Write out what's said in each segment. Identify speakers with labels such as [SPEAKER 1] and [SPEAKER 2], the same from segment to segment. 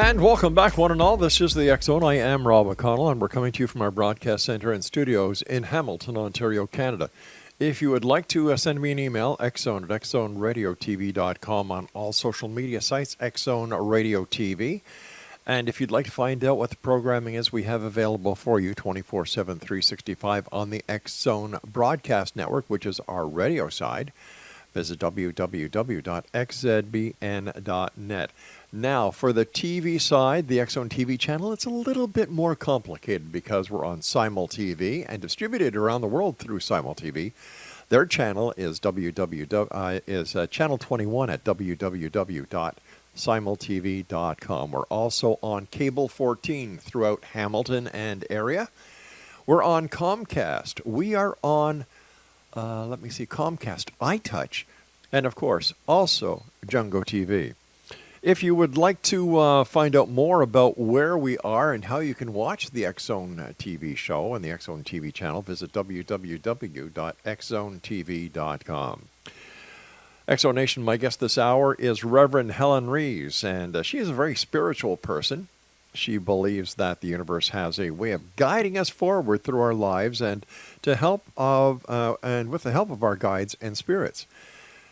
[SPEAKER 1] And welcome back, one and all. This is the X Zone. I am Rob McConnell, and we're coming to you from our broadcast center and studios in Hamilton, Ontario, Canada. If you would like to send me an email, xzone at xzoneradiotv.com, on all social media sites, Xzone Radio TV. And if you'd like to find out what the programming is we have available for you 24/7, 365 on the X Zone Broadcast Network, which is our radio side, visit www.xzbn.net. Now, for the TV side, the X Zone TV channel, it's a little bit more complicated because we're on Simul TV and distributed around the world through Simul TV. Their channel is channel 21 at www.simultv.com. We're also on Cable 14 throughout Hamilton and area. We're on Comcast. We are on, Comcast, iTouch, and of course, also Jungo TV. If you would like to find out more about where we are and how you can watch the X Zone TV show and the X Zone TV channel, visit www.xzonetv.com. X Zone Nation, my guest this hour is Reverend Helen REES, and she is a very spiritual person. She believes that the universe has a way of guiding us forward through our lives and with the help of our guides and spirits.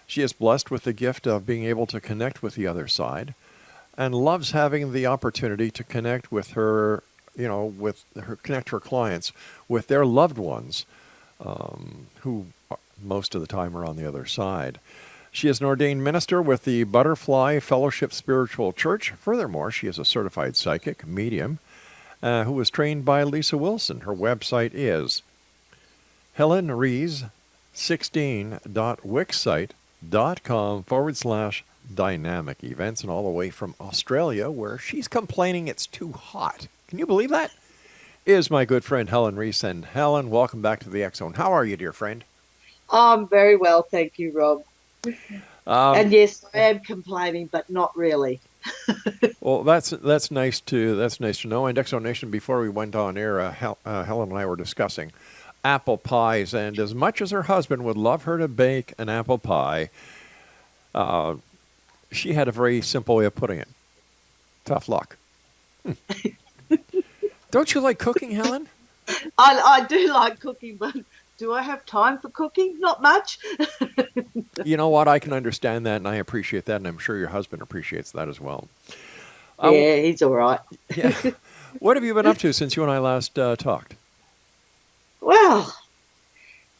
[SPEAKER 1] She is blessed with the gift of being able to connect with the other side and loves having the opportunity to connect with her, connect her clients with their loved ones who most of the time are on the other side. She is an ordained minister with the Butterfly Fellowship Spiritual Church. Furthermore, she is a certified psychic medium who was trained by Lisa Wilson. Her website is helenrees16.wixsite.com/dynamic events, and all the way from Australia, where she's complaining it's too hot. Can you believe that? Is my good friend Helen REES. And Helen, welcome back to the X Zone. How are you, dear friend?
[SPEAKER 2] I'm very well, thank you, Rob. And yes, I am complaining, but not really.
[SPEAKER 1] Well, that's nice to know. And X Zone Nation, before we went on air, Helen and I were discussing apple pies, and as much as her husband would love her to bake an apple pie, she had a very simple way of putting it. Tough luck. Don't you like cooking, Helen?
[SPEAKER 2] I do like cooking, but do I have time for cooking? Not much.
[SPEAKER 1] You know what? I can understand that, and I appreciate that, and I'm sure your husband appreciates that as well.
[SPEAKER 2] Yeah, he's all right.
[SPEAKER 1] Yeah. What have you been up to since you and I last talked?
[SPEAKER 2] Well,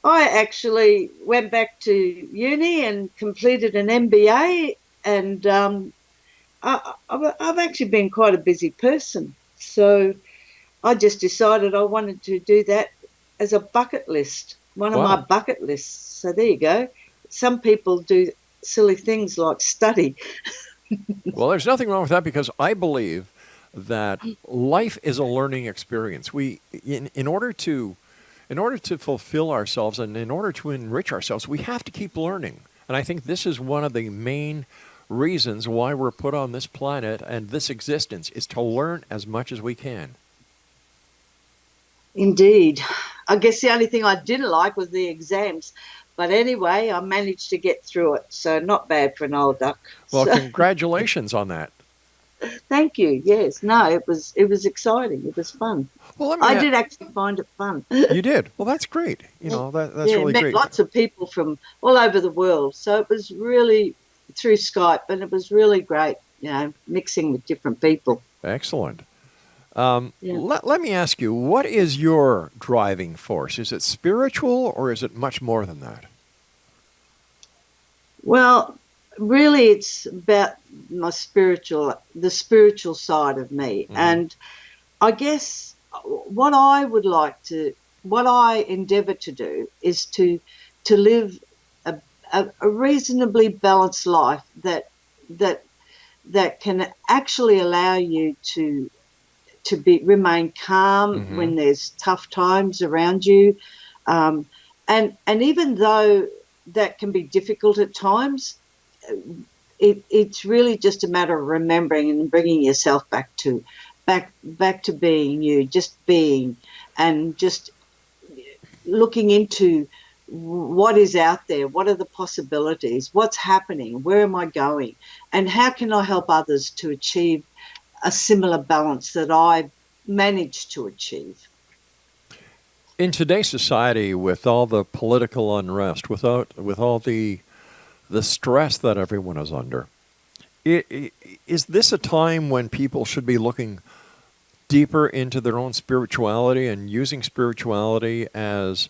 [SPEAKER 2] I actually went back to uni and completed an MBA, and I've actually been quite a busy person. So I just decided I wanted to do that as a bucket list, one of my bucket lists. So there you go. Some people do silly things like study.
[SPEAKER 1] Well, there's nothing wrong with that, because I believe that life is a learning experience. We, in order to fulfill ourselves and in order to enrich ourselves, we have to keep learning. And I think this is one of the main reasons why we're put on this planet and this existence, is to learn as much as we can.
[SPEAKER 2] Indeed. I guess the only thing I didn't like was the exams. But anyway, I managed to get through it, so not bad for an old duck.
[SPEAKER 1] Well, congratulations on that.
[SPEAKER 2] Thank you. Yes. No, it was exciting. It was fun. Well, I did actually find it fun.
[SPEAKER 1] You did? Well, that's great. That's really great.
[SPEAKER 2] Met lots of people from all over the world. So it was really through Skype, and it was really great, mixing with different people.
[SPEAKER 1] Excellent. Let me ask you, what is your driving force? Is it spiritual, or is it much more than that?
[SPEAKER 2] Well, really, it's about the spiritual side of me. Mm-hmm. And I guess what I endeavour to do is to live a reasonably balanced life that can actually allow you to remain calm mm-hmm. when there's tough times around you, and even though that can be difficult at times, it's really just a matter of remembering and bringing yourself back to being you, just being, and just looking into what is out there, what are the possibilities, what's happening, where am I going, and how can I help others to achieve a similar balance that I managed to achieve.
[SPEAKER 1] In today's society, with all the political unrest, with all the stress that everyone is under, is this a time when people should be looking deeper into their own spirituality and using spirituality as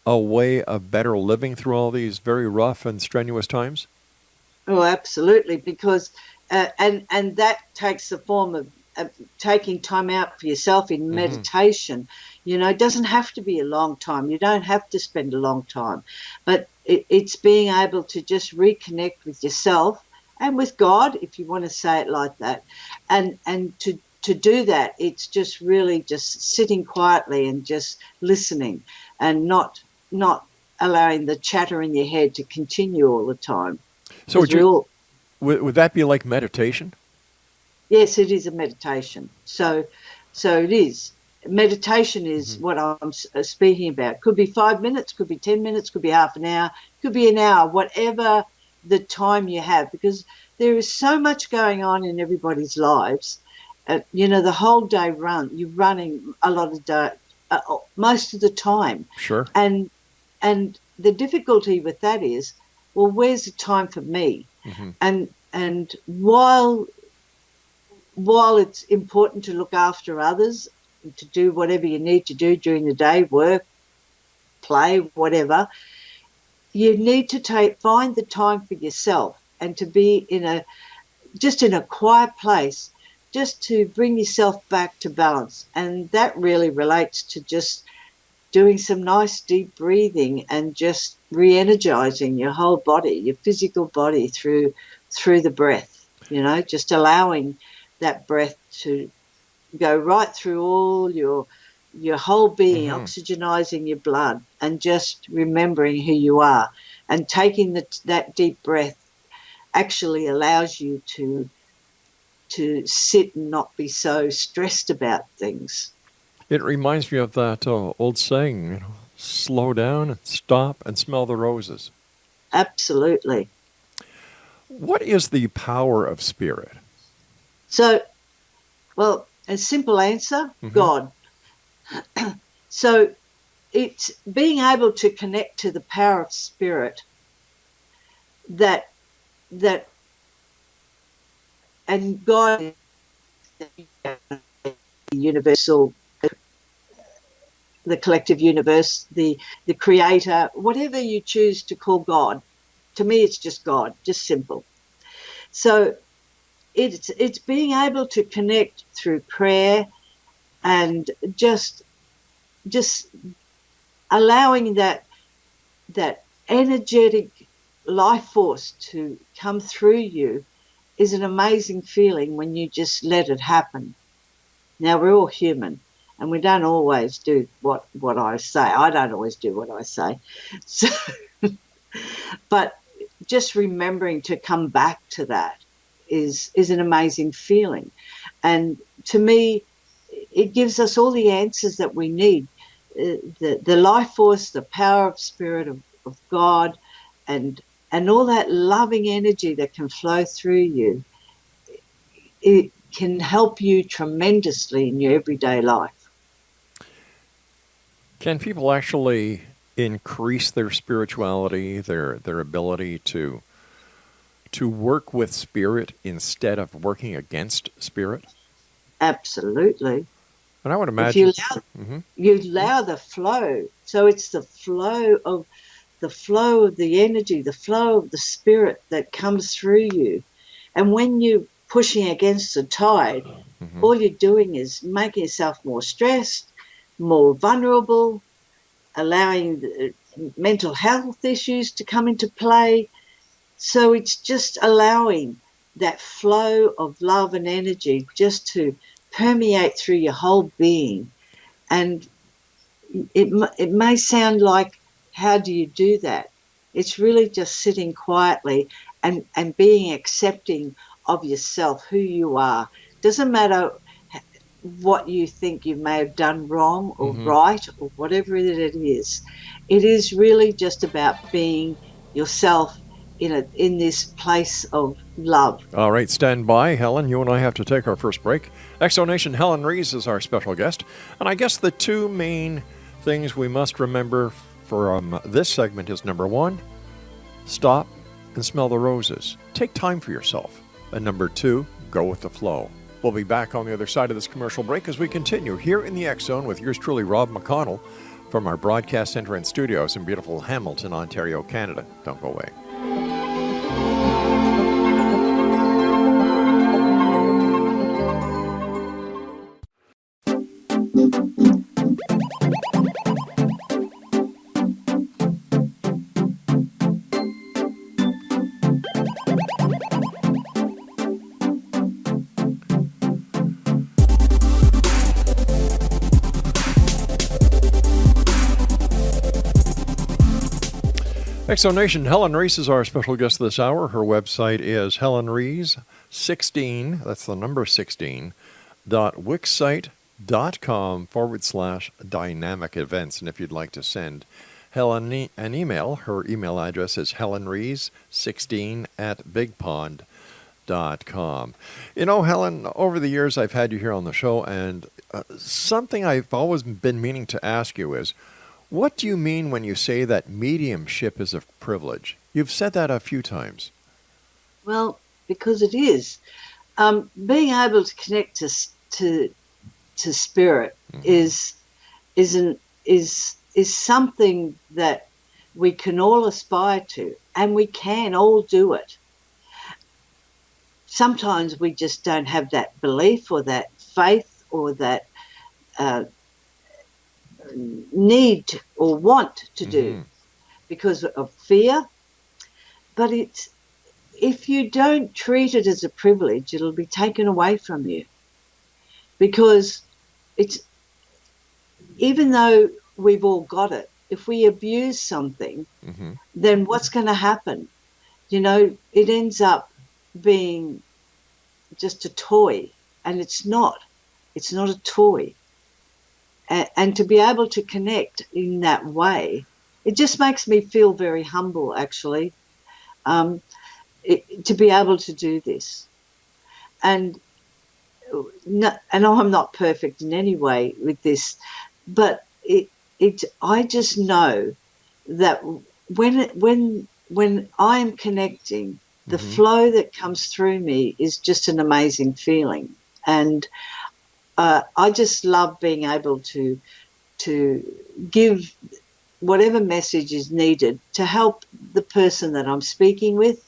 [SPEAKER 1] a way of better living through all these very rough and strenuous times?
[SPEAKER 2] Oh, absolutely, because and that takes the form of taking time out for yourself in meditation. You know, it doesn't have to be a long time. You don't have to spend a long time, but it's being able to just reconnect with yourself and with God, if you want to say it like that, and to do that, it's just really just sitting quietly and just listening, and not allowing the chatter in your head to continue all the time.
[SPEAKER 1] So would that be like meditation?
[SPEAKER 2] Yes, it is a meditation. So it is. Meditation is what I'm speaking about. Could be 5 minutes, could be 10 minutes, could be half an hour, could be an hour, whatever the time you have, because there is so much going on in everybody's lives. You know, the whole day you're running a lot of day, most of the time.
[SPEAKER 1] Sure.
[SPEAKER 2] And the difficulty with that is, well, where's the time for me? And while it's important to look after others, to do whatever you need to do during the day, work, play, whatever, you need to find the time for yourself and to be in a quiet place, just to bring yourself back to balance. And that really relates to just doing some nice deep breathing and just re-energizing your whole body, your physical body through the breath, you know, just allowing that breath to go right through all your whole being, oxygenizing your blood, and just remembering who you are. And taking that deep breath actually allows you to sit and not be so stressed about things.
[SPEAKER 1] It reminds me of that old saying, you know, slow down and stop and smell the roses.
[SPEAKER 2] Absolutely.
[SPEAKER 1] What is the power of spirit?
[SPEAKER 2] So, well, a simple answer, God. So it's being able to connect to the power of spirit that and God is the universal, the collective universe, the creator, whatever you choose to call God. To me, it's just God, just simple. So it's being able to connect through prayer and just allowing that energetic life force to come through you is an amazing feeling when you just let it happen. Now, we're all human and we don't always do what I say. I don't always do what I say. So, but just remembering to come back to that is an amazing feeling. And to me, it gives us all the answers that we need. The life force, the power of spirit of God, and all that loving energy that can flow through you, it can help you tremendously in your everyday life.
[SPEAKER 1] Can people actually increase their spirituality, their ability to work with spirit instead of working against spirit?
[SPEAKER 2] Absolutely.
[SPEAKER 1] And I would imagine
[SPEAKER 2] if you allow the flow. So it's the flow of the energy, the flow of the spirit that comes through you. And when you're pushing against the tide, all you're doing is making yourself more stressed, more vulnerable, allowing the mental health issues to come into play. So it's just allowing that flow of love and energy just to permeate through your whole being. And it may sound like, how do you do that? It's really just sitting quietly and being accepting of yourself, who you are. Doesn't matter what you think you may have done wrong or right or whatever it is. It is really just about being yourself in this place of love.
[SPEAKER 1] All right, stand by, Helen. You and I have to take our first break. Exonation Helen REES is our special guest. And I guess the two main things we must remember from this segment is number one, stop and smell the roses. Take time for yourself. And number two, go with the flow. We'll be back on the other side of this commercial break as we continue here in the X Zone with yours truly, Rob McConnell, from our broadcast center and studios in beautiful Hamilton, Ontario, Canada. Don't go away. Exonation Helen REES is our special guest this hour. Her website is helenrees16, that's the number 16, .wixsite.com/dynamic events. And if you'd like to send Helen an email, her email address is helenrees16@bigpond.com. You know, Helen, over the years I've had you here on the show, and something I've always been meaning to ask you is, what do you mean when you say that mediumship is a privilege? You've said that a few times.
[SPEAKER 2] Well, because it is. Being able to connect to spirit is something that we can all aspire to, and we can all do it. Sometimes we just don't have that belief or that faith or that need or want to do because of fear. But if you don't treat it as a privilege, it'll be taken away from you, because it's, even though we've all got it, if we abuse something, then what's going to happen? You know, it ends up being just a toy, and it's not a toy. And to be able to connect in that way, it just makes me feel very humble, actually, to be able to do this. And I'm not perfect in any way with this, but I just know that when I'm connecting, the flow that comes through me is just an amazing feeling. And I just love being able to give whatever message is needed to help the person that I'm speaking with.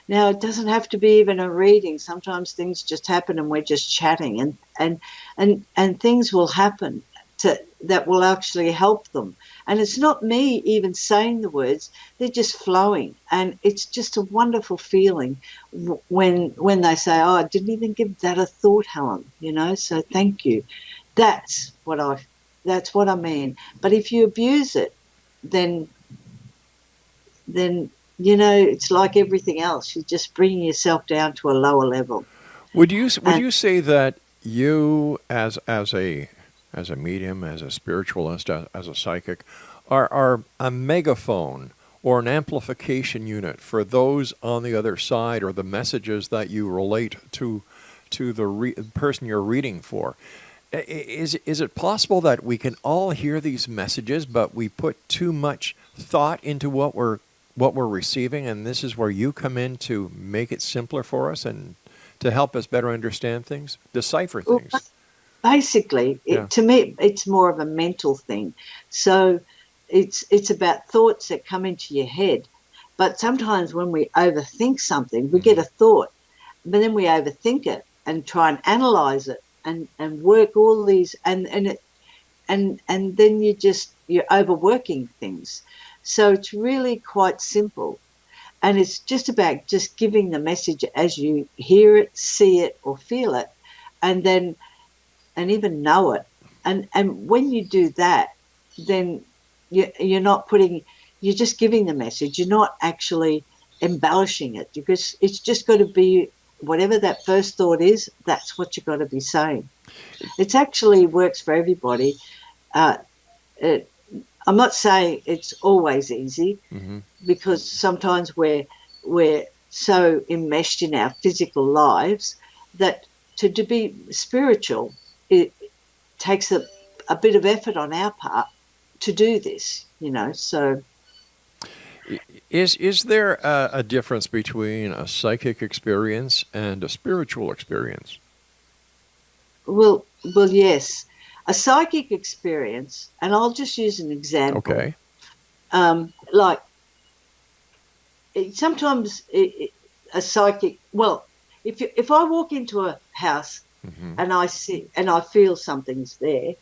[SPEAKER 2] Now, it doesn't have to be even a reading. Sometimes things just happen and we're just chatting, and things will happen that will actually help them. And it's not me even saying the words, they're just flowing. And it's just a wonderful feeling when they say, oh, I didn't even give that a thought, Helen, you know, so thank you. That's what I mean. But if you abuse it, then you know, it's like everything else. You're just bringing yourself down to a lower level.
[SPEAKER 1] Would you say that you, as a medium, as a spiritualist, as a psychic, are a megaphone or an amplification unit for those on the other side, or the messages that you relate to the person you're reading for? Is it possible that we can all hear these messages, but we put too much thought into what we're receiving, and this is where you come in to make it simpler for us and to help us better understand things, decipher things?
[SPEAKER 2] Well, basically, to me, it's more of a mental thing. So it's about thoughts that come into your head. But sometimes when we overthink something, we get a thought, but then we overthink it and try and analyze it and work all these, and then you're overworking things. So it's really quite simple. And it's just about just giving the message as you hear it, see it, or feel it, and even know it. And when you do that, then you're just giving the message. You're not actually embellishing it, because it's just got to be whatever that first thought is, that's what you've got to be saying. It actually works for everybody. I'm not saying it's always easy, because sometimes we're so enmeshed in our physical lives that to be spiritual, it takes a bit of effort on our part to do this, so.
[SPEAKER 1] Is there a difference between a psychic experience and a spiritual experience?
[SPEAKER 2] Well, yes. A psychic experience, and I'll just use an example.
[SPEAKER 1] Okay.
[SPEAKER 2] Like sometimes a psychic. Well, if I walk into a house and I see and I feel something's there,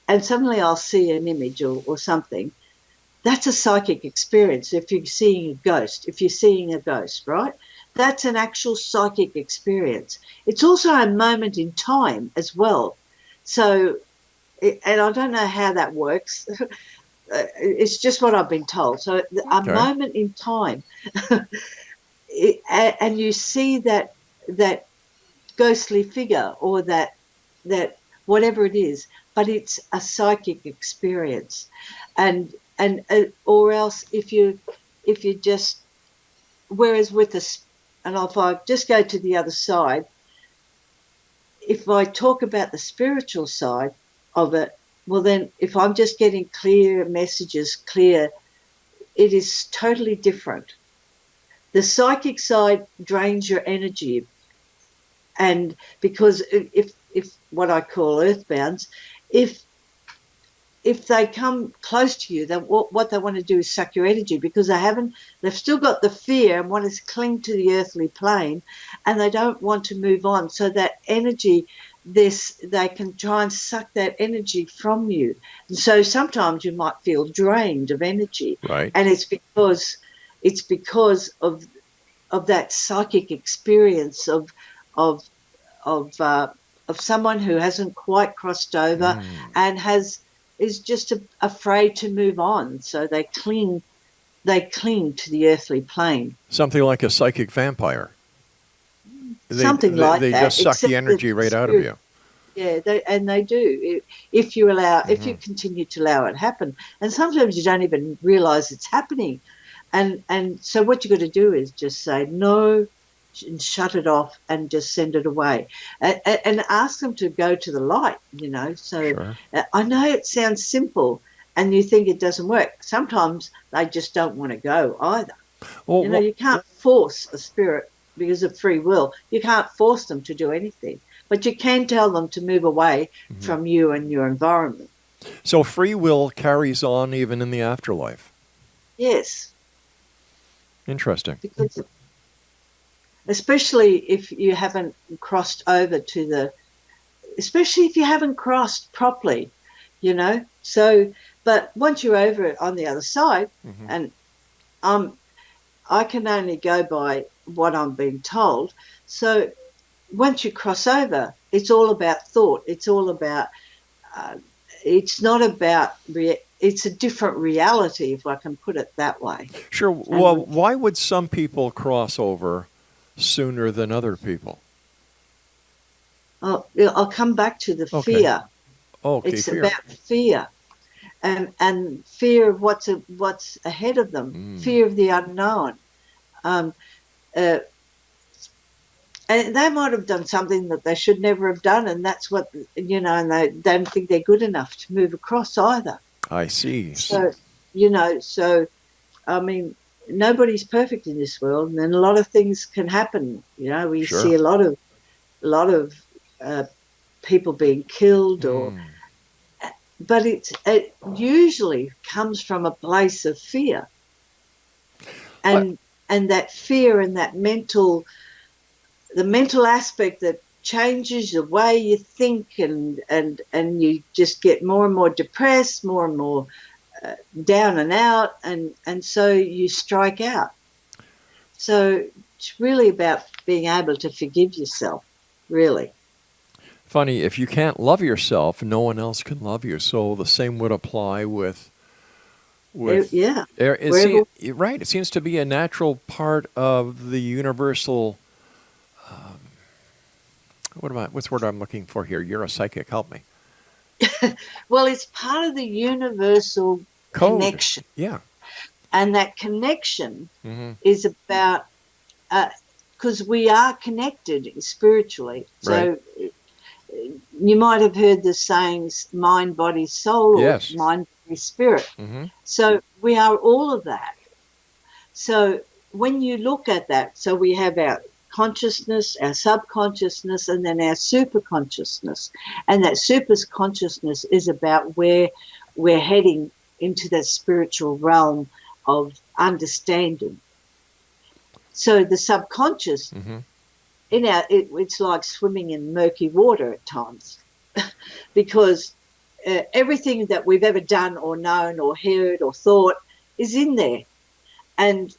[SPEAKER 2] and suddenly I'll see an image or something, that's a psychic experience. If you're seeing a ghost, right? That's an actual psychic experience. It's also a moment in time as well. So, and I don't know how that works. It's just what I've been told. So a moment in time, and you see that ghostly figure or that whatever it is, but it's a psychic experience, and or else if you just, whereas with us, and if I just go to the other side, if I talk about the spiritual side of it, well then if I'm just getting clear messages, it is totally different. The psychic side drains your energy, and because if what I call earthbounds, if they come close to you, then what they want to do is suck your energy, because they've still got the fear and want to cling to the earthly plane, and they don't want to move on. So that energy, they can try and suck that energy from you. And so sometimes you might feel drained of energy,
[SPEAKER 1] right?
[SPEAKER 2] And it's because of that psychic experience of someone who hasn't quite crossed over and is just afraid to move on, so they cling to the earthly plane.
[SPEAKER 1] Something like a psychic vampire.
[SPEAKER 2] Something like
[SPEAKER 1] they
[SPEAKER 2] that.
[SPEAKER 1] They just suck the energy right out of you.
[SPEAKER 2] Yeah, they do. If you continue to allow it happen, and sometimes you don't even realise it's happening, and so what you got to do is just say no, and shut it off and just send it away, and ask them to go to the light, so
[SPEAKER 1] sure.
[SPEAKER 2] I know it sounds simple and you think it doesn't work. Sometimes they just don't want to go either. Well, you can't force a spirit because of free will. You can't force them to do anything, but you can tell them to move away from you and your environment.
[SPEAKER 1] So free will carries on even in the afterlife?
[SPEAKER 2] Yes.
[SPEAKER 1] Interesting.
[SPEAKER 2] Because especially if you haven't crossed over especially if you haven't crossed properly, So, but once you're over it on the other side, and I can only go by what I'm being told. So once you cross over, it's all about thought. It's all about, it's not about, it's a different reality, if I can put it that way.
[SPEAKER 1] Sure. Well, why would some people cross over sooner than other people?
[SPEAKER 2] I'll come back to the fear.
[SPEAKER 1] Okay,
[SPEAKER 2] it's
[SPEAKER 1] fear.
[SPEAKER 2] about fear, and fear of what's ahead of them, fear of the unknown. And they might have done something that they should never have done, and that's what, and they don't think they're good enough to move across either.
[SPEAKER 1] I see.
[SPEAKER 2] So, I mean, nobody's perfect in this world, and a lot of things can happen. We see a lot of people being killed, but it usually comes from a place of fear, and that fear and that mental aspect that changes the way you think, and you just get more and more depressed, more and more down and out, and so you strike out. So it's really about being able to forgive yourself, really.
[SPEAKER 1] Funny, if you can't love yourself, no one else can love you. So the same would apply with
[SPEAKER 2] yeah.
[SPEAKER 1] Right. It seems to be a natural part of the universal. What's the word I'm looking for here? You're a psychic. Help me.
[SPEAKER 2] Well, it's part of the universal
[SPEAKER 1] code.
[SPEAKER 2] Connection.
[SPEAKER 1] Yeah.
[SPEAKER 2] And that connection is about because we are connected spiritually.
[SPEAKER 1] Right.
[SPEAKER 2] So you might have heard the sayings mind, body, soul, or
[SPEAKER 1] Yes.
[SPEAKER 2] mind, body, spirit.
[SPEAKER 1] Mm-hmm.
[SPEAKER 2] So we are all of that. So when you look at that, so we have our consciousness, our subconsciousness, and then our superconsciousness. And that superconsciousness is about where we're heading into that spiritual realm of understanding. So the subconscious,
[SPEAKER 1] Mm-hmm.
[SPEAKER 2] it's like swimming in murky water at times, because everything that we've ever done or known or heard or thought is in there. And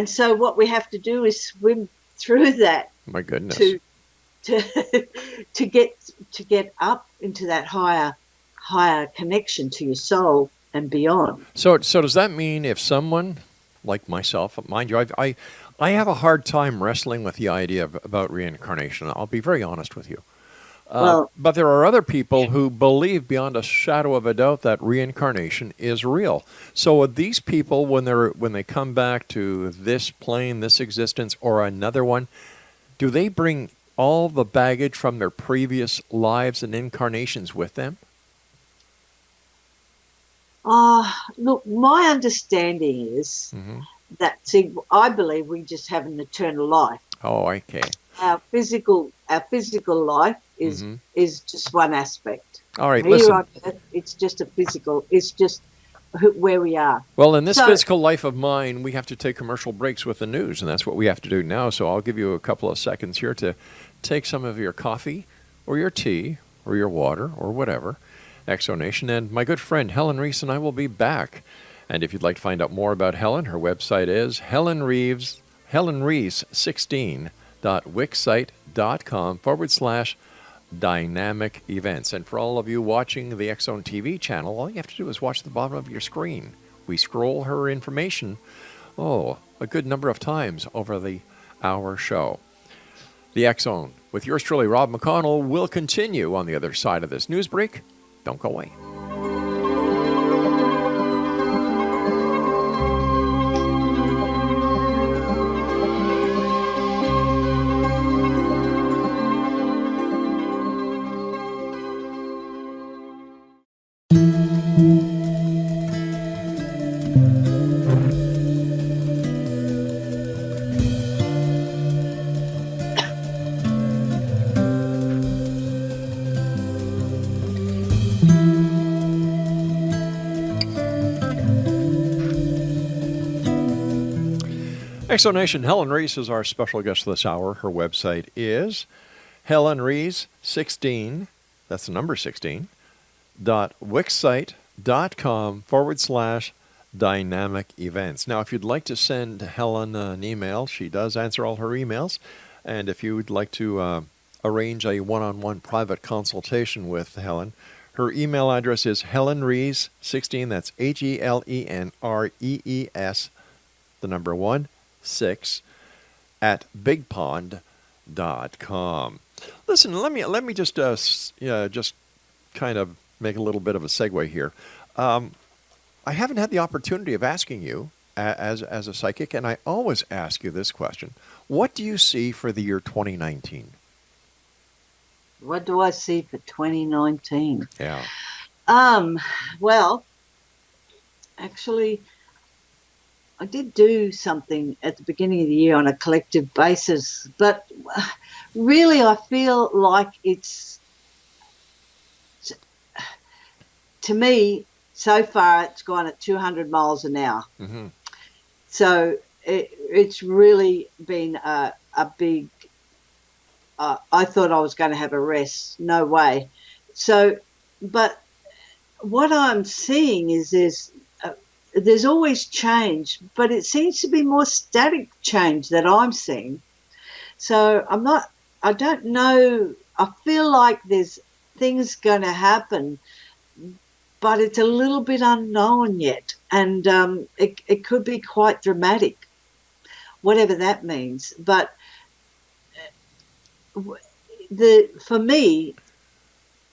[SPEAKER 2] so what we have to do is swim through that
[SPEAKER 1] My goodness.
[SPEAKER 2] to to get up into that higher connection to your soul and beyond.
[SPEAKER 1] So does that mean if someone like myself, mind you, I have a hard time wrestling with the idea about reincarnation. I'll be very honest with you.
[SPEAKER 2] Well,
[SPEAKER 1] But there are other people who believe beyond a shadow of a doubt that reincarnation is real. So are these people, when they come back to this plane, this existence, or another one, do they bring all the baggage from their previous lives and incarnations with them?
[SPEAKER 2] look, my understanding is
[SPEAKER 1] Mm-hmm.
[SPEAKER 2] that, see, I believe we just have an eternal life.
[SPEAKER 1] Oh, okay.
[SPEAKER 2] Our physical life
[SPEAKER 1] Mm-hmm.
[SPEAKER 2] is just one aspect.
[SPEAKER 1] All right,
[SPEAKER 2] Here
[SPEAKER 1] listen.
[SPEAKER 2] on Earth, it's just a physical. It's just where we are.
[SPEAKER 1] Well, in this
[SPEAKER 2] So,
[SPEAKER 1] physical life of mine, we have to take commercial breaks with the news, and that's what we have to do now. So I'll give you a couple of seconds here to take some of your coffee or your tea or your water or whatever, Exonation. And my good friend Helen Rees and I will be back. And if you'd like to find out more about Helen, her website is helenrees16.wixsite.com/dynamic events. And for all of you watching the X Zone TV channel, all you have to do is watch the bottom of your screen. We scroll her information, a good number of times over the hour show. The X Zone with yours truly, Rob McConnell, will continue on the other side of this news break. Don't go away. Exonation, Helen Rees is our special guest this hour. Her website is helenrees16, that's the number 16, .wixsite.com/dynamic events. Now, if you'd like to send Helen an email, she does answer all her emails. And if you would like to arrange a one-on-one private consultation with Helen, her email address is helenrees16, that's HELENREES, the number 6 at bigpond.com. Listen, let me just kind of make a little bit of a segue here. I haven't had the opportunity of asking you as a psychic, and I always ask you this question: what do you see for the year 2019?
[SPEAKER 2] what do I see for 2019?
[SPEAKER 1] Yeah.
[SPEAKER 2] Well, actually, I did do something at the beginning of the year on a collective basis, but really I feel like to me, so far it's gone at 200 miles an hour.
[SPEAKER 1] Mm-hmm.
[SPEAKER 2] So it's really been a big, I thought I was going to have a rest. No way. So, but what I'm seeing is there's always change, but it seems to be more static change that I'm seeing. So I don't know, I feel like there's things going to happen, but it's a little bit unknown yet. And it could be quite dramatic, whatever that means. But for me,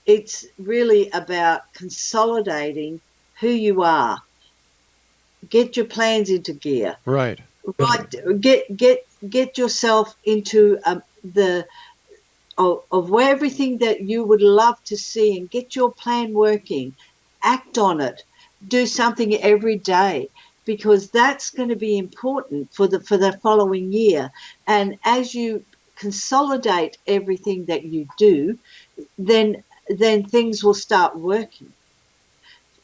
[SPEAKER 2] it's really about consolidating who you are. Get your plans into gear.
[SPEAKER 1] Right.
[SPEAKER 2] right, get yourself into the of where everything that you would love to see, and get your plan working. Act on it. Do something every day, because that's going to be important for the following year. And as you consolidate everything that you do, then things will start working.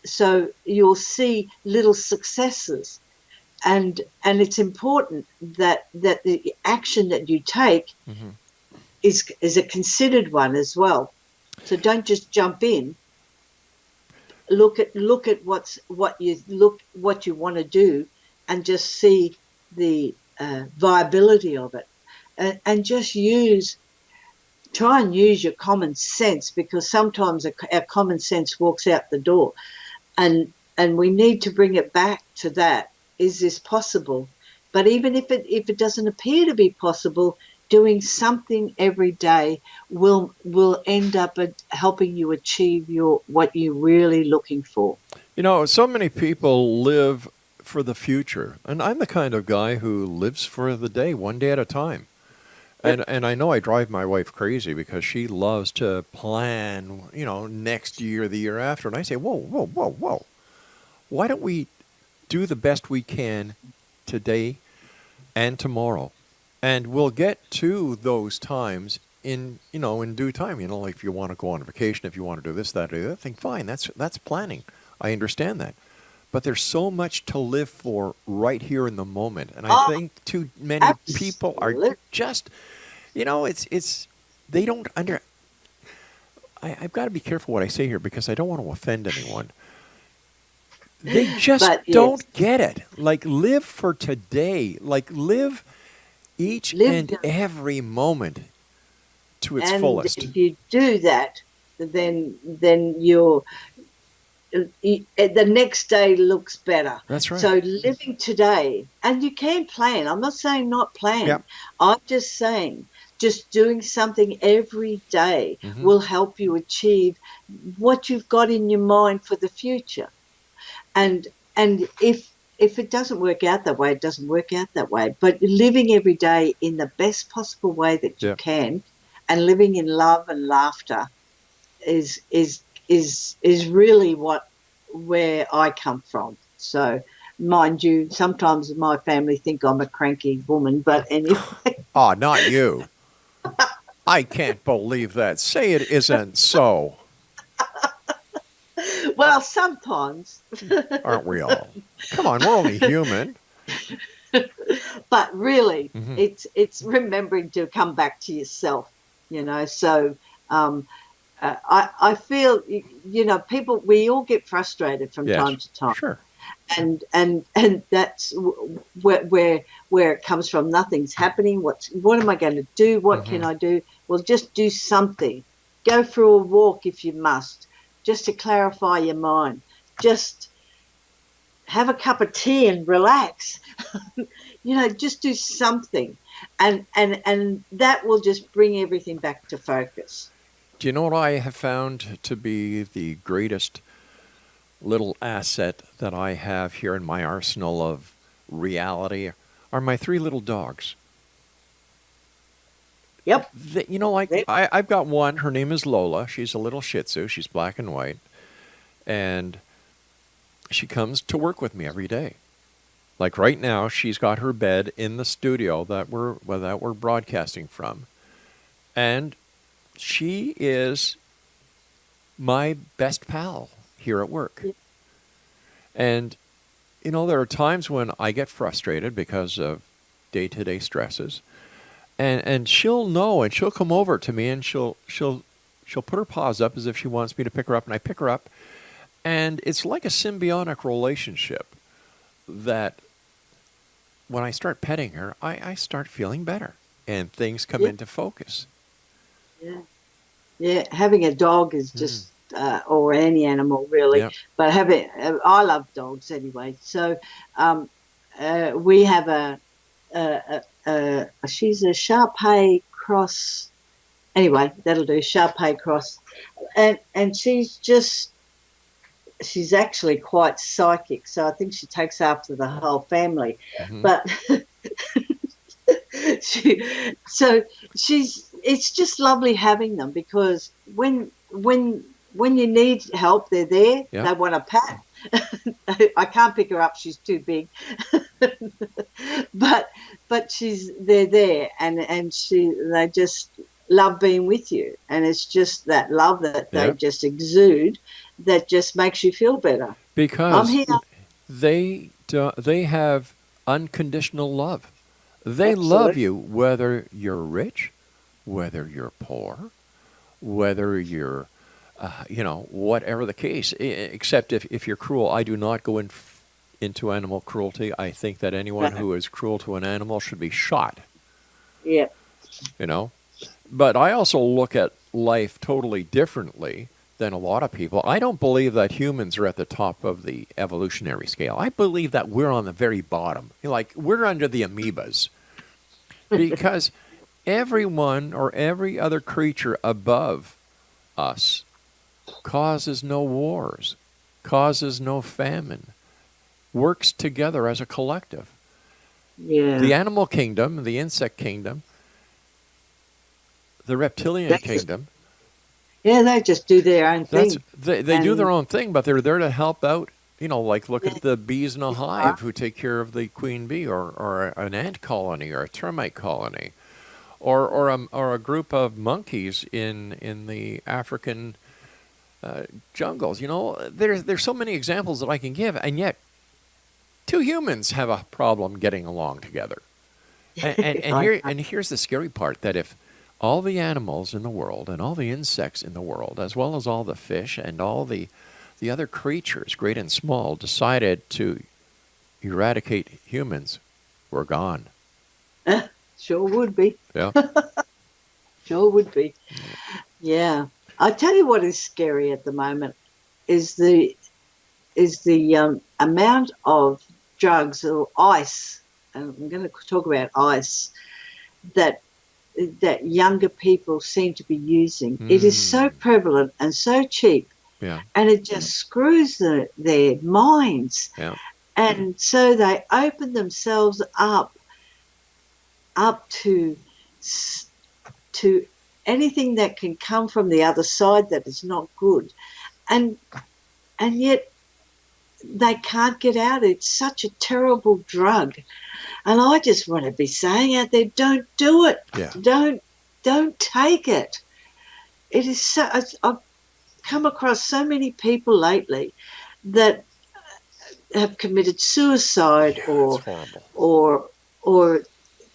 [SPEAKER 2] So you'll see little successes, and it's important that the action that you take
[SPEAKER 1] Mm-hmm.
[SPEAKER 2] is a considered one as well. So don't just jump in. Look at what you want to do, and just see the viability of it, and just try and use your common sense, because sometimes our common sense walks out the door, and we need to bring it back to that. Is this possible? But even if it doesn't appear to be possible, doing something every day will end up helping you achieve what you're really looking for.
[SPEAKER 1] So many people live for the future, and I'm the kind of guy who lives for the day, one day at a time. And I know I drive my wife crazy because she loves to plan, next year, the year after. And I say, whoa, whoa, whoa, whoa. Why don't we do the best we can today and tomorrow? And we'll get to those times in due time. Like if you want to go on a vacation, if you want to do this, that, or the other thing, fine. That's planning. I understand that. But there's so much to live for right here in the moment. And I think too many people are just, it's they don't I've got to be careful what I say here because I don't want to offend anyone. They just don't get it. Like, live for today. Like, live and every moment to its fullest.
[SPEAKER 2] And if you do that, then the next day looks better.
[SPEAKER 1] That's right.
[SPEAKER 2] So living today, and you can plan. I'm not saying not plan.
[SPEAKER 1] Yep.
[SPEAKER 2] I'm just saying just doing something every day will help you achieve what you've got in your mind for the future. And if it doesn't work out that way, it doesn't work out that way. But living every day in the best possible way that you can, and living in love and laughter is really where I come from. So, mind you, sometimes my family think I'm a cranky woman, but anyway.
[SPEAKER 1] Oh, not you. I can't believe that. Say it isn't so.
[SPEAKER 2] Well, sometimes.
[SPEAKER 1] Aren't we all? Come on, we're only human.
[SPEAKER 2] But really, it's remembering to come back to yourself, So I feel, people, we all get frustrated from time to time.
[SPEAKER 1] Sure.
[SPEAKER 2] And that's where it comes from. Nothing's happening. What am I going to do? What can I do? Well, just do something. Go for a walk if you must, just to clarify your mind. Just have a cup of tea and relax. Just do something, and that will just bring everything back to focus.
[SPEAKER 1] Do you know what I have found to be the greatest little asset that I have here in my arsenal of reality are my 3 little dogs.
[SPEAKER 2] Yep.
[SPEAKER 1] I've got one. Her name is Lola. She's a little Shih Tzu. She's black and white. And she comes to work with me every day. Like right now, she's got her bed in the studio that we're broadcasting from. And she is my best pal here at work. Yep. And, there are times when I get frustrated because of day-to-day stresses. And she'll know, and she'll come over to me, and she'll put her paws up as if she wants me to pick her up, and I pick her up. And it's like a symbiotic relationship that when I start petting her, I start feeling better, and things come into focus.
[SPEAKER 2] Yeah. Yeah, having a dog is just, or any animal really, but I love dogs anyway. So we have she's a Shar-Pei cross. Anyway, that'll do, Shar-Pei cross. And she's actually quite psychic, so I think she takes after the whole family. But So it's just lovely having them, because when you need help, they're there.
[SPEAKER 1] Yeah.
[SPEAKER 2] They want a pat. I can't pick her up; she's too big. but they're there, and they just love being with you, and it's just that love that they just exude that just makes you feel better. I'm
[SPEAKER 1] Because
[SPEAKER 2] here.
[SPEAKER 1] they have unconditional love. They love
[SPEAKER 2] Absolutely.
[SPEAKER 1] you whether you're rich, whether you're poor, whether you're, whatever the case. Except if you're cruel, I do not go into animal cruelty. I think that anyone who is cruel to an animal should be shot.
[SPEAKER 2] Yeah.
[SPEAKER 1] But I also look at life totally differently than a lot of people. I don't believe that humans are at the top of the evolutionary scale. I believe that we're on the very bottom. Like, we're under the amoebas. Because everyone or every other creature above us causes no wars, causes no famine, works together as a collective.
[SPEAKER 2] Yeah.
[SPEAKER 1] The animal kingdom, the insect kingdom, the reptilian kingdom.
[SPEAKER 2] They just do their own thing.
[SPEAKER 1] They do their own thing, but they're there to help out. Like look at the bees in a hive who take care of the queen bee, or an ant colony, or a termite colony, or a group of monkeys in the African jungles. There's so many examples that I can give, and yet two humans have a problem getting along together. And here's the scary part, that if all the animals in the world and all the insects in the world, as well as all the fish and all the other creatures, great and small, decided to eradicate humans, we're gone.
[SPEAKER 2] Sure would be.
[SPEAKER 1] Yeah.
[SPEAKER 2] Sure would be. Yeah. I tell you what is scary at the moment is the amount of drugs or ice. And I'm going to talk about ice that younger people seem to be using. It is so prevalent and so cheap, and it just screws their minds.
[SPEAKER 1] Yeah.
[SPEAKER 2] And so they open themselves up to anything that can come from the other side that is not good, and yet they can't get out. It's such a terrible drug. And I just want to be saying out there, don't do it.
[SPEAKER 1] Yeah.
[SPEAKER 2] Don't take it. It is so. I've come across so many people lately that have committed suicide, or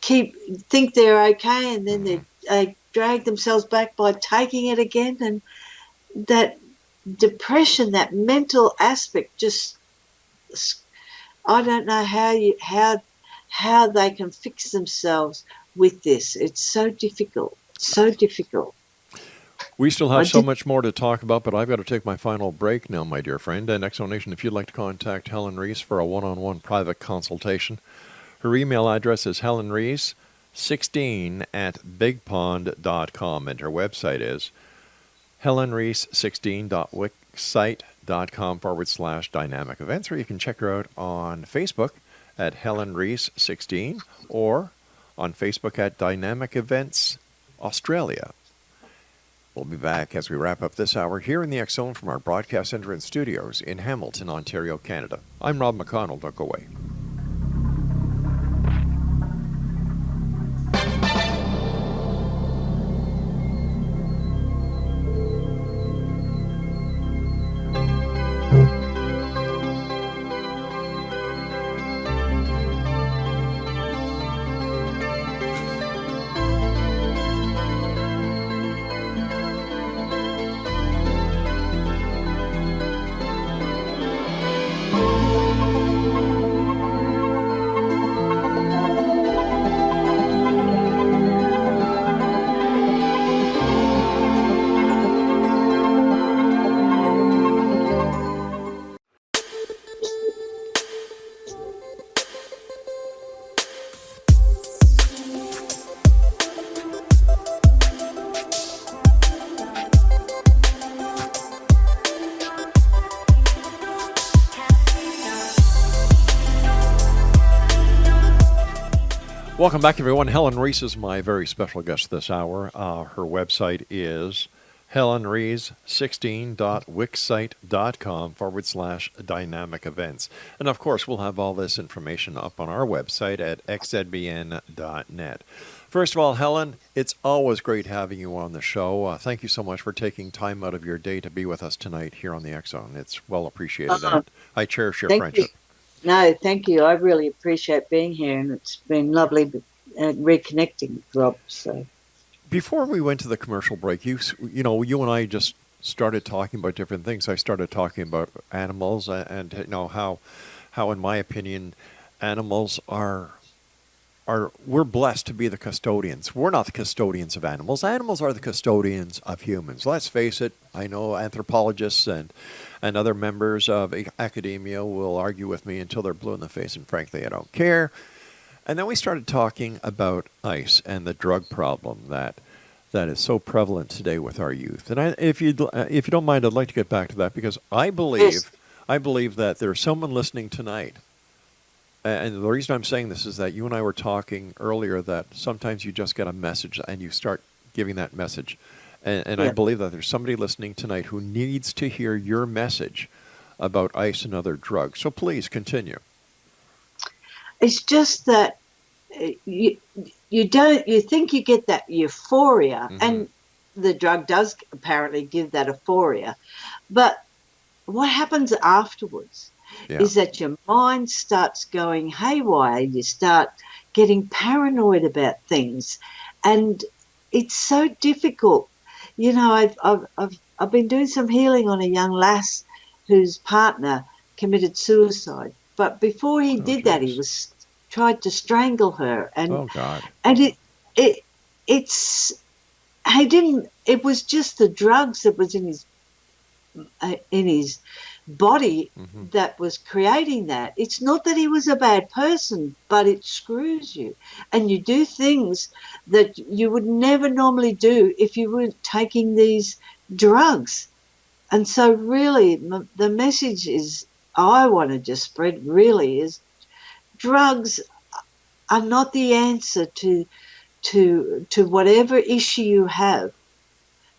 [SPEAKER 2] think they're okay, and then they drag themselves back by taking it again, and that depression, that mental aspect, just, I don't know how they can fix themselves with this. It's so difficult, so difficult.
[SPEAKER 1] We still have so much more to talk about, but I've got to take my final break now, my dear friend. And Exonation, if you'd like to contact Helen REES for a one-on-one private consultation, her email address is helenrees16@bigpond.com, and her website is helenrees16.wixsite.com/dynamic events, or you can check her out on Facebook at Helen Rees 16, or on Facebook at Dynamic Events Australia. We'll be back as we wrap up this hour here in the X Zone from our broadcast center and studios in Hamilton, Ontario, Canada. I'm Rob McConnell. Don't go away. Welcome back, everyone. Helen REES is my very special guest this hour. Her website is helenrees16.wixsite.com/dynamic events. And of course, we'll have all this information up on our website at xzbn.net. First of all, Helen, it's always great having you on the show. Thank you so much for taking time out of your day to be with us tonight here on the X Zone. It's well appreciated, and I cherish your
[SPEAKER 2] Thank
[SPEAKER 1] friendship.
[SPEAKER 2] you. No, thank you. I really appreciate being here, and it's been lovely reconnecting, Rob. So,
[SPEAKER 1] before we went to the commercial break, you and I just started talking about different things. I started talking about animals, and how in my opinion, animals are we're blessed to be the custodians. We're not the custodians of animals. Animals are the custodians of humans. Let's face it. I know anthropologists and other members of academia will argue with me until they're blue in the face, and frankly, I don't care. And then we started talking about ice and the drug problem that is so prevalent today with our youth. And if you don't mind, I'd like to get back to that, because I believe that there's someone listening tonight. And the reason I'm saying this is that you and I were talking earlier that sometimes you just get a message and you start giving that message. And I believe that there's somebody listening tonight who needs to hear your message about ice and other drugs. So please continue.
[SPEAKER 2] it's just that you think you get that euphoria, and the drug does apparently give that euphoria, but what happens afterwards is that your mind starts going haywire. You start getting paranoid about things, and it's so difficult. I've been doing some healing on a young lass whose partner committed suicide, but before he did that, he was tried to strangle her, and it was just the drugs that was in his body that was creating that. It's not that he was a bad person, but it screws you, and you do things that you would never normally do if you weren't taking these drugs. And so really the message is I want to just spread really is drugs are not the answer to whatever issue you have.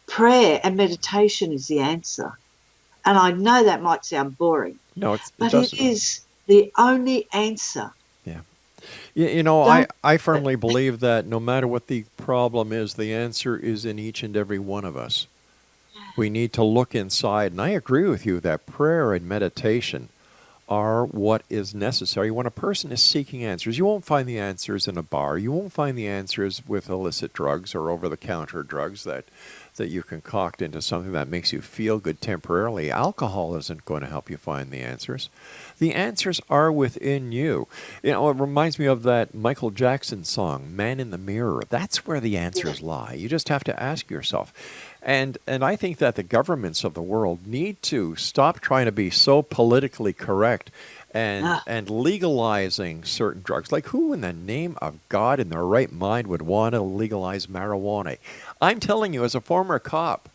[SPEAKER 2] Prayer and meditation is the answer. And I know that might sound boring.
[SPEAKER 1] No,
[SPEAKER 2] but it is the only answer.
[SPEAKER 1] Yeah. I firmly believe that no matter what the problem is, the answer is in each and every one of us. We need to look inside. And I agree with you that prayer and meditation are what is necessary when a person is seeking answers. You won't find the answers in a bar. You won't find the answers with illicit drugs or over-the-counter drugs that you concoct into something that makes you feel good temporarily. Alcohol isn't going to help you find the answers. The answers are within you. It reminds me of that Michael Jackson song, Man in the Mirror. That's where the answers lie. You just have to ask yourself. And I think that the governments of the world need to stop trying to be so politically correct and legalizing certain drugs. Like, who in the name of God in their right mind would want to legalize marijuana? I'm telling you, as a former cop,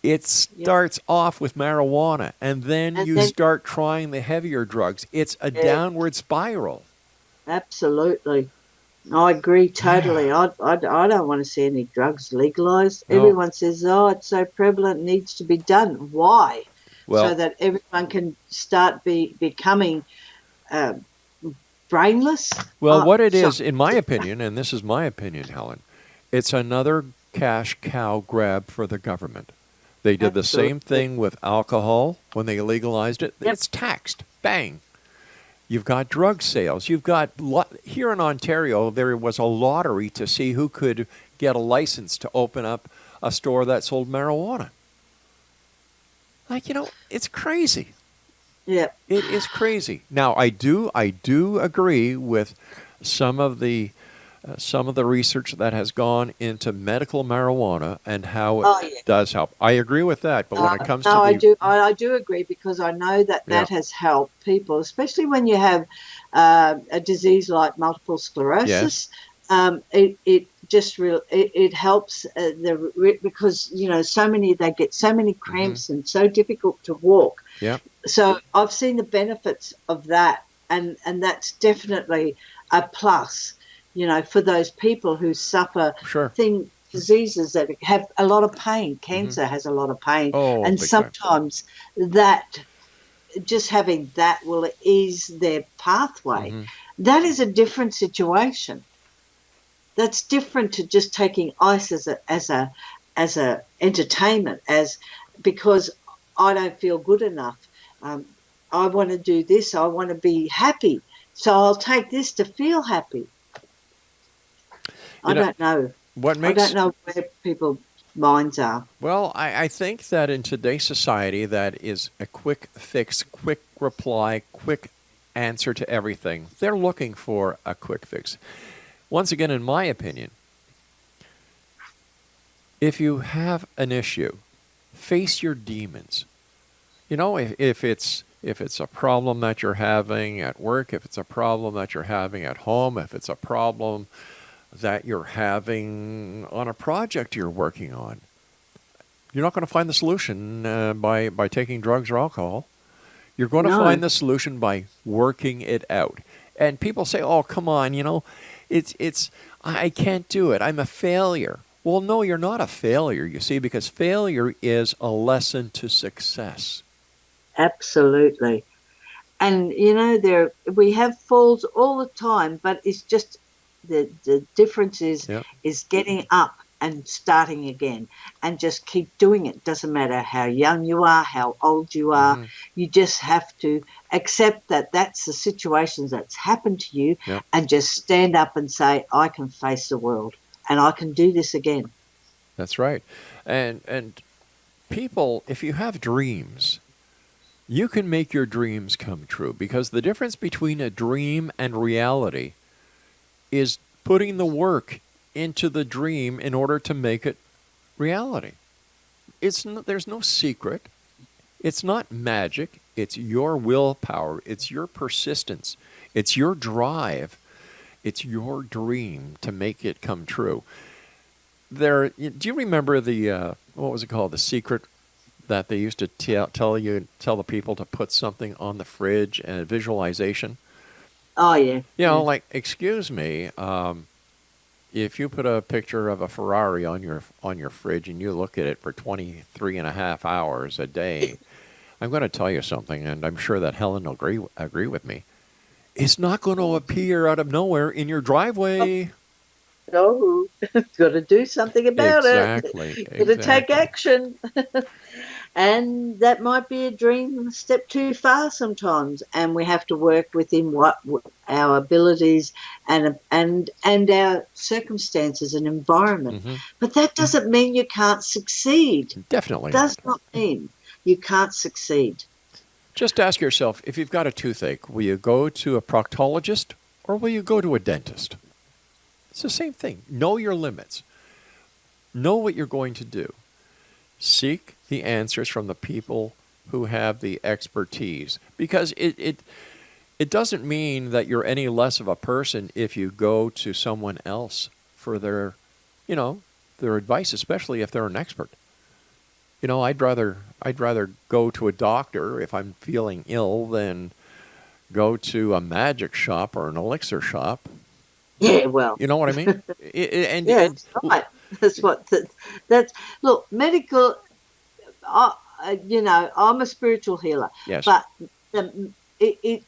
[SPEAKER 1] it starts off with marijuana, and then you start trying the heavier drugs. It's a downward spiral.
[SPEAKER 2] Absolutely. I agree totally. I don't want to see any drugs legalized. No. Everyone says, it's so prevalent, it needs to be done. Why? Well, so that everyone can start becoming brainless?
[SPEAKER 1] Well, what it is, in my opinion, and this is my opinion, Helen, it's another cash cow grab for the government. They did the same thing with alcohol when they legalized it. It's taxed. Bang. You've got drug sales. You've got, here in Ontario, there was a lottery to see who could get a license to open up a store that sold marijuana. Like, it's crazy.
[SPEAKER 2] Yeah.
[SPEAKER 1] It is crazy. Now, I do agree with some of the research that has gone into medical marijuana and how it does help. I agree with that, but when it comes to
[SPEAKER 2] I do agree, because I know that has helped people, especially when you have a disease like multiple sclerosis. It just it helps because they get so many cramps and so difficult to walk.
[SPEAKER 1] Yeah.
[SPEAKER 2] So I've seen the benefits of that, and that's definitely a plus. for those people who suffer
[SPEAKER 1] Sure.
[SPEAKER 2] diseases that have a lot of pain.
[SPEAKER 1] Hmm.
[SPEAKER 2] Cancer has a lot of pain.
[SPEAKER 1] Oh,
[SPEAKER 2] And
[SPEAKER 1] big time.
[SPEAKER 2] sometimes that just having that will ease their pathway.
[SPEAKER 1] Hmm.
[SPEAKER 2] That is a different situation. That's different to just taking ice as a entertainment, as because I don't feel good enough. Um, I want to do this. I want to be happy, so I'll take this to feel happy.
[SPEAKER 1] You
[SPEAKER 2] I
[SPEAKER 1] know,
[SPEAKER 2] don't know.
[SPEAKER 1] what
[SPEAKER 2] I don't
[SPEAKER 1] makes
[SPEAKER 2] know where people's minds are.
[SPEAKER 1] Well, I think that in today's society, that is a quick fix, quick reply, quick answer to everything. They're looking for a quick fix. Once again, in my opinion, if you have an issue, face your demons. If it's a problem that you're having at work, if it's a problem that you're having at home, if it's a problem that you're having on a project you're working on, you're not going to find the solution by taking drugs or alcohol. You're going to
[SPEAKER 2] No,
[SPEAKER 1] find the solution by working it out. And people say, "Oh, come on, it's I can't do it. I'm a failure." Well, no, you're not a failure, you see, because failure is a lesson to success.
[SPEAKER 2] absolutely. And there we have falls all the time, but it's just the difference
[SPEAKER 1] Yeah.
[SPEAKER 2] is getting up and starting again, and just keep doing it. Doesn't matter how young you are, how old you are.
[SPEAKER 1] Hmm.
[SPEAKER 2] You just have to accept that that's the situations that's happened to you,
[SPEAKER 1] Yeah.
[SPEAKER 2] and just stand up and say, I can face the world and I can do this again.
[SPEAKER 1] That's right. And people, if you have dreams, you can make your dreams come true, because the difference between a dream and reality is putting the work into the dream in order to make it reality. There's no secret. It's not magic. It's your willpower. It's your persistence. It's your drive. It's your dream to make it come true. Do you remember what was it called? The secret that they used to tell the people to put something on the fridge, and a visualization.
[SPEAKER 2] Oh yeah, yeah.
[SPEAKER 1] Like, excuse me, if you put a picture of a Ferrari on your fridge and you look at it for 23 and a half hours a day, I'm going to tell you something, and I'm sure that Helen will agree with me. It's not going to appear out of nowhere in your driveway.
[SPEAKER 2] Oh, got to do something about it.
[SPEAKER 1] Exactly,
[SPEAKER 2] Got to take
[SPEAKER 1] exactly.
[SPEAKER 2] action. And that might be a dream step too far sometimes, and we have to work within what our abilities and our circumstances and environment.
[SPEAKER 1] Hmm.
[SPEAKER 2] But that doesn't mean you can't succeed.
[SPEAKER 1] Definitely
[SPEAKER 2] Does
[SPEAKER 1] not.
[SPEAKER 2] not mean you can't succeed.
[SPEAKER 1] Just ask yourself, if you've got a toothache, will you go to a proctologist or will you go to a dentist? It's the same thing. Know your limits. Know what you're going to do. Seek the answers from the people who have the expertise, because it doesn't mean that you're any less of a person if you go to someone else for their advice, especially if they're an expert. I'd rather go to a doctor if I'm feeling ill than go to a magic shop or an elixir shop.
[SPEAKER 2] Yeah, well,
[SPEAKER 1] You know what I mean?
[SPEAKER 2] yeah, that's right. That's what that's. Look, medical. I'm a spiritual healer,
[SPEAKER 1] Yes.
[SPEAKER 2] but it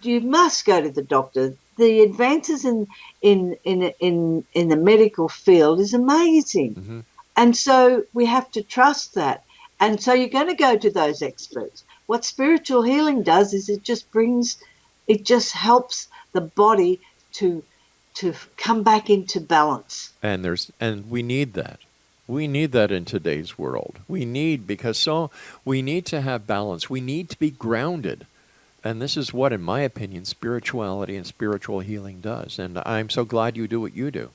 [SPEAKER 2] you must go to the doctor. The advances in the medical field is amazing,
[SPEAKER 1] Hmm.
[SPEAKER 2] and so we have to trust that. And so you're going to go to those experts. What spiritual healing does is it just helps the body to come back into balance.
[SPEAKER 1] And we need that. We need that in today's world. We need to have balance. We need to be grounded. And this is what, in my opinion, spirituality and spiritual healing does. And I'm so glad you do what you do.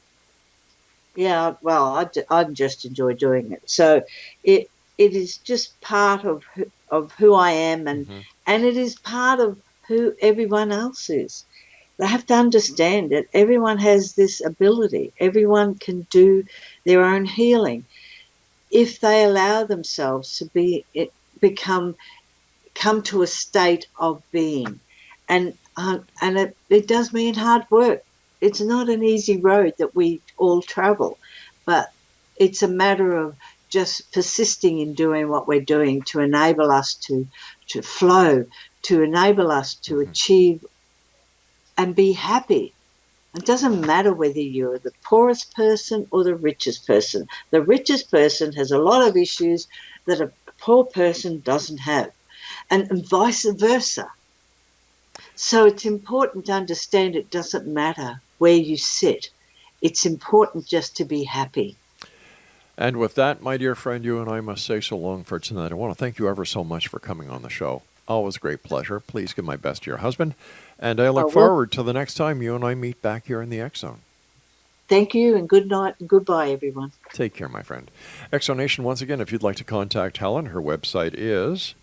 [SPEAKER 2] Yeah, well, I just enjoy doing it. So it is just part of who I am,
[SPEAKER 1] Hmm.
[SPEAKER 2] and it is part of who everyone else is. They have to understand that everyone has this ability. Everyone can do their own healing if they allow themselves to become come to a state of being, and it does mean hard work. it's not an easy road that we all travel, but it's a matter of just persisting in doing what we're doing to enable us to flow, to enable us to achieve and be happy. It doesn't matter whether you're the poorest person or the richest person. The richest person has a lot of issues that a poor person doesn't have, and vice versa. So it's important to understand it doesn't matter where you sit. It's important just to be happy.
[SPEAKER 1] And with that, my dear friend, you and I must say so long for tonight. I want to thank you ever so much for coming on the show. Always a great pleasure. Please give my best to your husband. And I look forward to the next time you and I meet back here in the X Zone.
[SPEAKER 2] Thank you, and good night, and goodbye, everyone.
[SPEAKER 1] Take care, my friend. X Zone Nation, once again, if you'd like to contact Helen, her website is...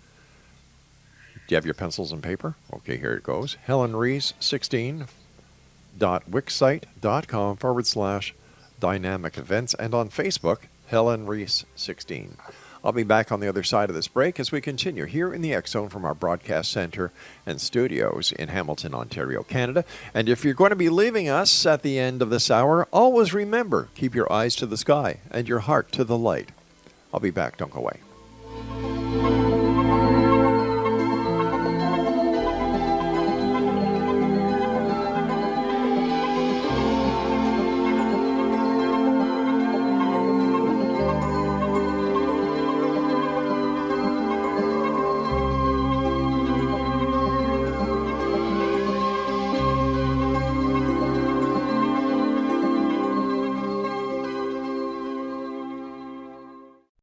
[SPEAKER 1] Do you have your pencils and paper? Okay, here it goes. HelenRees16.wixsite.com/dynamic events, and on Facebook, Helen Rees 16. I'll be back on the other side of this break as we continue here in the X Zone from our broadcast center and studios in Hamilton, Ontario, Canada. And if you're going to be leaving us at the end of this hour, always remember, keep your eyes to the sky and your heart to the light. I'll be back. Don't go away.